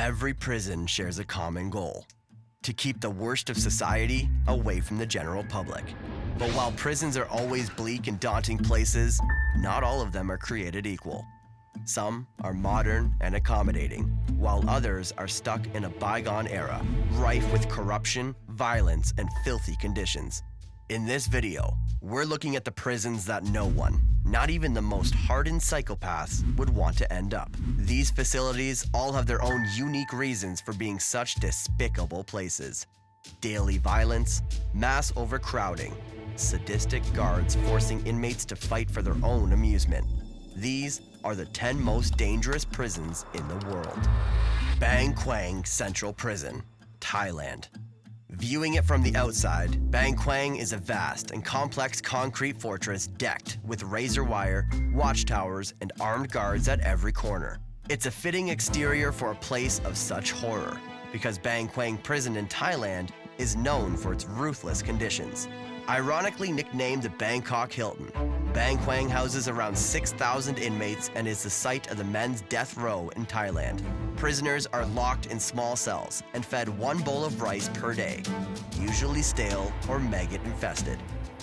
Every prison shares a common goal: to keep the worst of society away from the general public. But while prisons are always bleak and daunting places, not all of them are created equal. Some are modern and accommodating, while others are stuck in a bygone era, rife with corruption, violence, and filthy conditions. In this video, we're looking at the prisons that no one, not even the most hardened psychopaths, would want to end up. These facilities all have their own unique reasons for being such despicable places. Daily violence, mass overcrowding, sadistic guards forcing inmates to fight for their own amusement. These are the 10 most dangerous prisons in the world. Bang Kwang Central Prison, Thailand. Viewing it from the outside, Bang Kwang is a vast and complex concrete fortress decked with razor wire, watchtowers, and armed guards at every corner. It's a fitting exterior for a place of such horror, because Bang Kwang Prison in Thailand is known for its ruthless conditions. Ironically nicknamed the Bangkok Hilton, Bang Kwang houses around 6,000 inmates and is the site of the men's death row in Thailand. Prisoners are locked in small cells and fed one bowl of rice per day, usually stale or maggot-infested.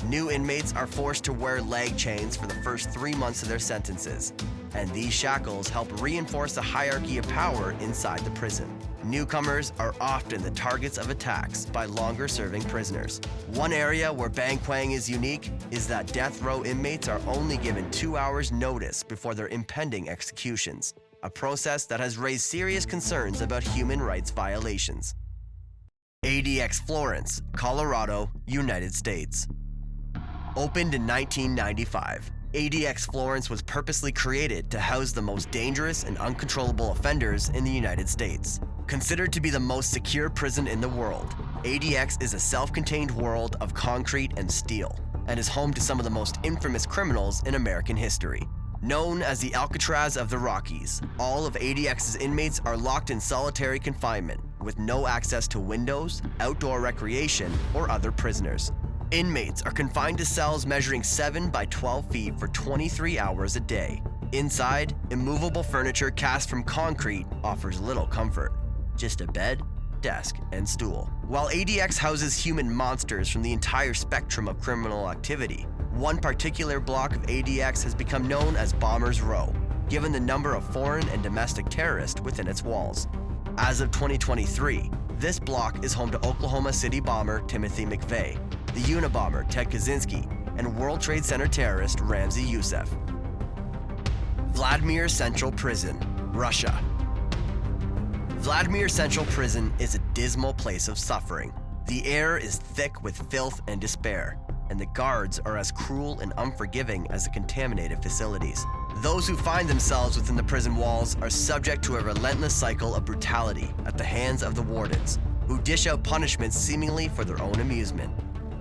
New inmates are forced to wear leg chains for the first 3 months of their sentences, and these shackles help reinforce the hierarchy of power inside the prison. Newcomers are often the targets of attacks by longer-serving prisoners. One area where Bang Kwang is unique is that death row inmates are only given 2 hours notice before their impending executions, a process that has raised serious concerns about human rights violations. ADX Florence, Colorado, United States. Opened in 1995, ADX Florence was purposely created to house the most dangerous and uncontrollable offenders in the United States. Considered to be the most secure prison in the world, ADX is a self-contained world of concrete and steel, and is home to some of the most infamous criminals in American history. Known as the Alcatraz of the Rockies, all of ADX's inmates are locked in solitary confinement, with no access to windows, outdoor recreation, or other prisoners. Inmates are confined to cells measuring 7 by 12 feet for 23 hours a day. Inside, immovable furniture cast from concrete offers little comfort. Just a bed, desk, and stool. While ADX houses human monsters from the entire spectrum of criminal activity, one particular block of ADX has become known as Bombers Row, given the number of foreign and domestic terrorists within its walls. As of 2023, this block is home to Oklahoma City bomber Timothy McVeigh, the Unabomber Ted Kaczynski, and World Trade Center terrorist Ramzi Youssef. Vladimir Central Prison, Russia. Vladimir Central Prison is a dismal place of suffering. The air is thick with filth and despair, and the guards are as cruel and unforgiving as the contaminated facilities. Those who find themselves within the prison walls are subject to a relentless cycle of brutality at the hands of the wardens, who dish out punishments seemingly for their own amusement.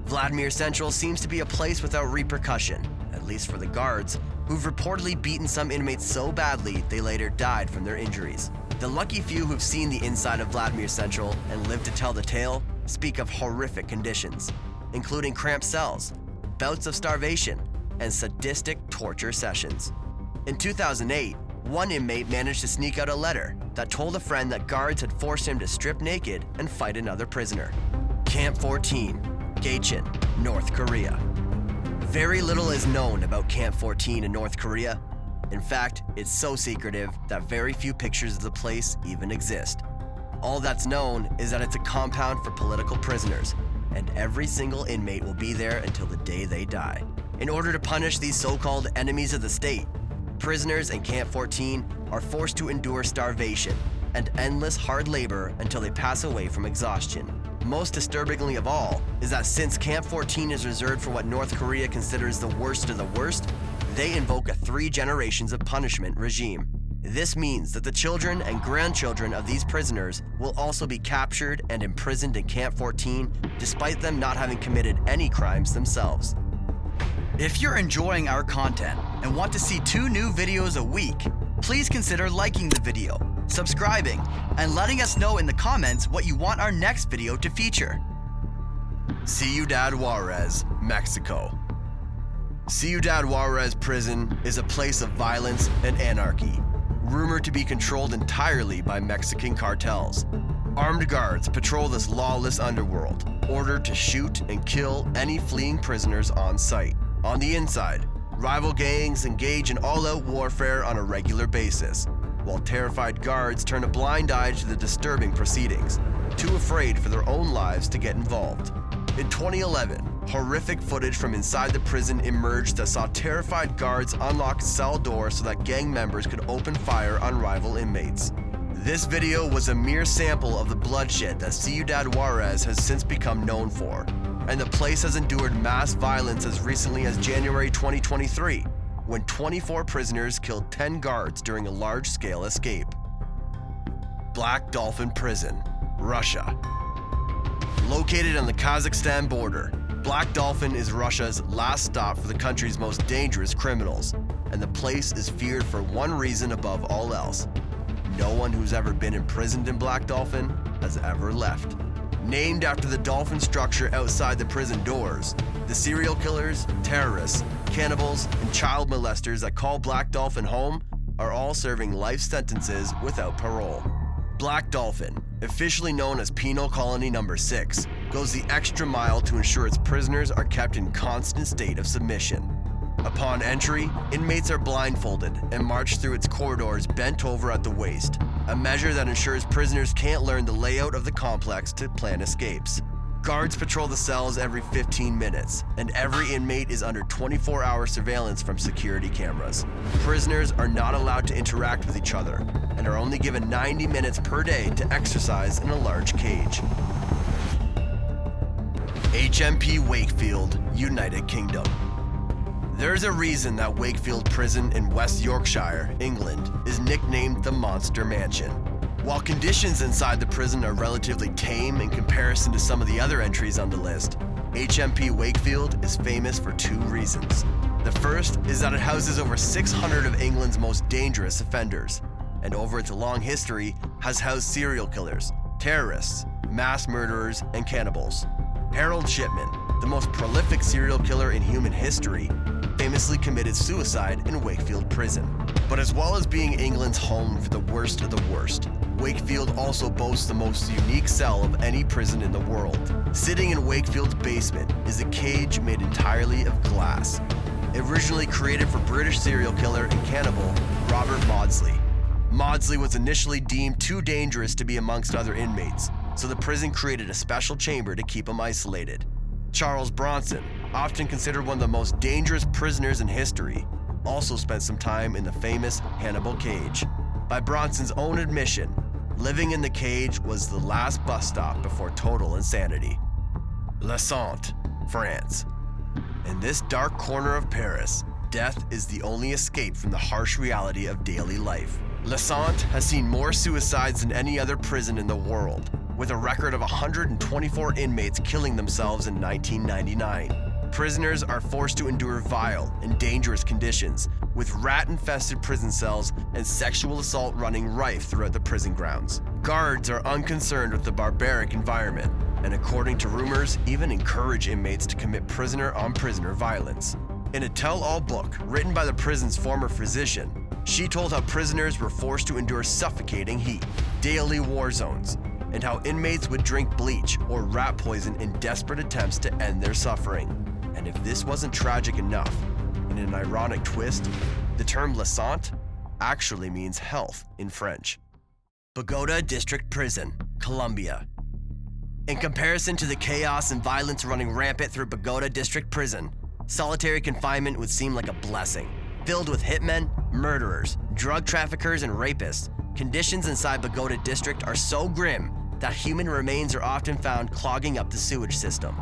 Vladimir Central seems to be a place without repercussion, at least for the guards, who've reportedly beaten some inmates so badly they later died from their injuries. The lucky few who've seen the inside of Vladimir Central and lived to tell the tale speak of horrific conditions, including cramped cells, bouts of starvation, and sadistic torture sessions. In 2008, one inmate managed to sneak out a letter that told a friend that guards had forced him to strip naked and fight another prisoner. Camp 14, Gacheon, North Korea. Very little is known about Camp 14 in North Korea. In fact, it's so secretive that very few pictures of the place even exist. All that's known is that it's a compound for political prisoners, and every single inmate will be there until the day they die. In order to punish these so-called enemies of the state, prisoners in Camp 14 are forced to endure starvation and endless hard labor until they pass away from exhaustion. Most disturbingly of all is that since Camp 14 is reserved for what North Korea considers the worst of the worst, they invoke a 3 generations of punishment regime. This means that the children and grandchildren of these prisoners will also be captured and imprisoned in Camp 14, despite them not having committed any crimes themselves. If you're enjoying our content and want to see 2 new videos a week, please consider liking the video, subscribing, and letting us know in the comments what you want our next video to feature. Ciudad Juarez, Mexico. Ciudad Juarez Prison is a place of violence and anarchy. rumored to be controlled entirely by Mexican cartels. Armed guards patrol this lawless underworld, ordered to shoot and kill any fleeing prisoners on sight. On the inside, rival gangs engage in all-out warfare on a regular basis, while terrified guards turn a blind eye to the disturbing proceedings, too afraid for their own lives to get involved. In 2011, horrific footage from inside the prison emerged that saw terrified guards unlock cell doors so that gang members could open fire on rival inmates. This video was a mere sample of the bloodshed that Ciudad Juarez has since become known for, and the place has endured mass violence as recently as January 2023, when 24 prisoners killed 10 guards during a large-scale escape. Black Dolphin Prison, Russia. Located on the Kazakhstan border, Black Dolphin is Russia's last stop for the country's most dangerous criminals, and the place is feared for one reason above all else. No one who's ever been imprisoned in Black Dolphin has ever left. Named after the dolphin structure outside the prison doors, the serial killers, terrorists, cannibals, and child molesters that call Black Dolphin home are all serving life sentences without parole. Black Dolphin, officially known as Penal Colony Number 6, goes the extra mile to ensure its prisoners are kept in constant state of submission. Upon entry, inmates are blindfolded and march through its corridors bent over at the waist, a measure that ensures prisoners can't learn the layout of the complex to plan escapes. Guards patrol the cells every 15 minutes, and every inmate is under 24-hour surveillance from security cameras. Prisoners are not allowed to interact with each other, and are only given 90 minutes per day to exercise in a large cage. HMP Wakefield, United Kingdom. There's a reason that Wakefield Prison in West Yorkshire, England, is nicknamed the Monster Mansion. While conditions inside the prison are relatively tame in comparison to some of the other entries on the list, HMP Wakefield is famous for two reasons. The first is that it houses over 600 of England's most dangerous offenders, and over its long history has housed serial killers, terrorists, mass murderers, and cannibals. Harold Shipman, the most prolific serial killer in human history, famously committed suicide in Wakefield Prison. But as well as being England's home for the worst of the worst, Wakefield also boasts the most unique cell of any prison in the world. Sitting in Wakefield's basement is a cage made entirely of glass. Originally created for British serial killer and cannibal Robert Maudsley. Maudsley was initially deemed too dangerous to be amongst other inmates, so the prison created a special chamber to keep him isolated. Charles Bronson, often considered one of the most dangerous prisoners in history, also spent some time in the famous Hannibal cage. By Bronson's own admission, living in the cage was the last bus stop before total insanity. La Sante, France. In this dark corner of Paris, death is the only escape from the harsh reality of daily life. La Sante has seen more suicides than any other prison in the world, with a record of 124 inmates killing themselves in 1999. Prisoners are forced to endure vile and dangerous conditions, with rat-infested prison cells and sexual assault running rife throughout the prison grounds. Guards are unconcerned with the barbaric environment, and according to rumors, even encourage inmates to commit prisoner-on-prisoner violence. In a tell-all book written by the prison's former physician, she told how prisoners were forced to endure suffocating heat, daily war zones, and how inmates would drink bleach or rat poison in desperate attempts to end their suffering. And if this wasn't tragic enough, in an ironic twist, the term La Sante actually means health in French. Bogota District Prison, Colombia. In comparison to the chaos and violence running rampant through Bogota District Prison, solitary confinement would seem like a blessing. Filled with hitmen, murderers, drug traffickers, and rapists, conditions inside Bogota District are so grim that human remains are often found clogging up the sewage system.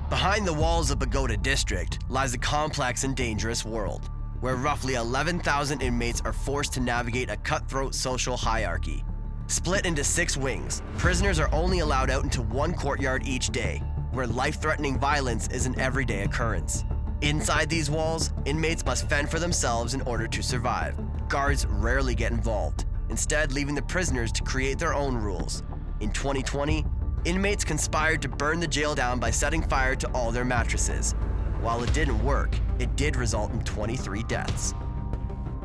Behind the walls of Bogota District lies a complex and dangerous world, where roughly 11,000 inmates are forced to navigate a cutthroat social hierarchy. Split into 6 wings, prisoners are only allowed out into one courtyard each day, where life-threatening violence is an everyday occurrence. Inside these walls, inmates must fend for themselves in order to survive. Guards rarely get involved, instead leaving the prisoners to create their own rules. In 2020, inmates conspired to burn the jail down by setting fire to all their mattresses. While it didn't work, it did result in 23 deaths.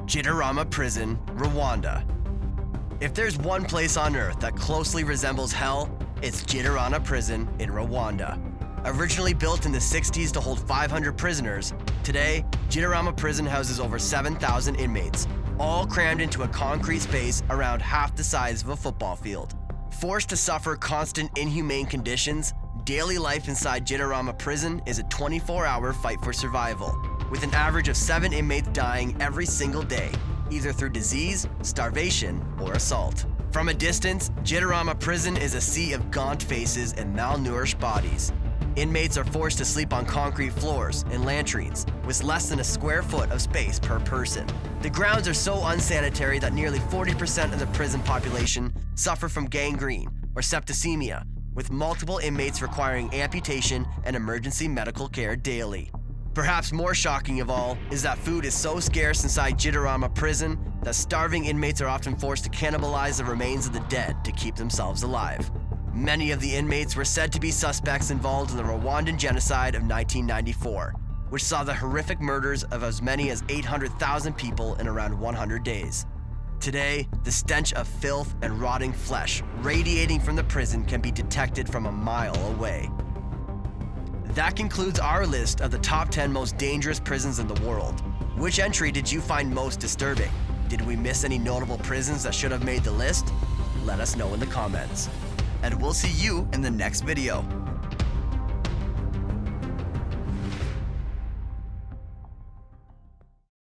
Gitarama Prison, Rwanda. If there's one place on Earth that closely resembles hell, it's Gitarama Prison in Rwanda. Originally built in the 60s to hold 500 prisoners, today, Gitarama Prison houses over 7,000 inmates, all crammed into a concrete space around half the size of a football field. Forced to suffer constant inhumane conditions, daily life inside Gitarama Prison is a 24-hour fight for survival, with an average of 7 inmates dying every single day, either through disease, starvation, or assault. From a distance, Gitarama Prison is a sea of gaunt faces and malnourished bodies. Inmates are forced to sleep on concrete floors and latrines, with less than a square foot of space per person. The grounds are so unsanitary that nearly 40% of the prison population suffer from gangrene or septicemia, with multiple inmates requiring amputation and emergency medical care daily. Perhaps more shocking of all is that food is so scarce inside Gitarama Prison that starving inmates are often forced to cannibalize the remains of the dead to keep themselves alive. Many of the inmates were said to be suspects involved in the Rwandan genocide of 1994, which saw the horrific murders of as many as 800,000 people in around 100 days. Today, the stench of filth and rotting flesh radiating from the prison can be detected from a mile away. That concludes our list of the top 10 most dangerous prisons in the world. Which entry did you find most disturbing? Did we miss any notable prisons that should have made the list? Let us know in the comments. And we'll see you in the next video.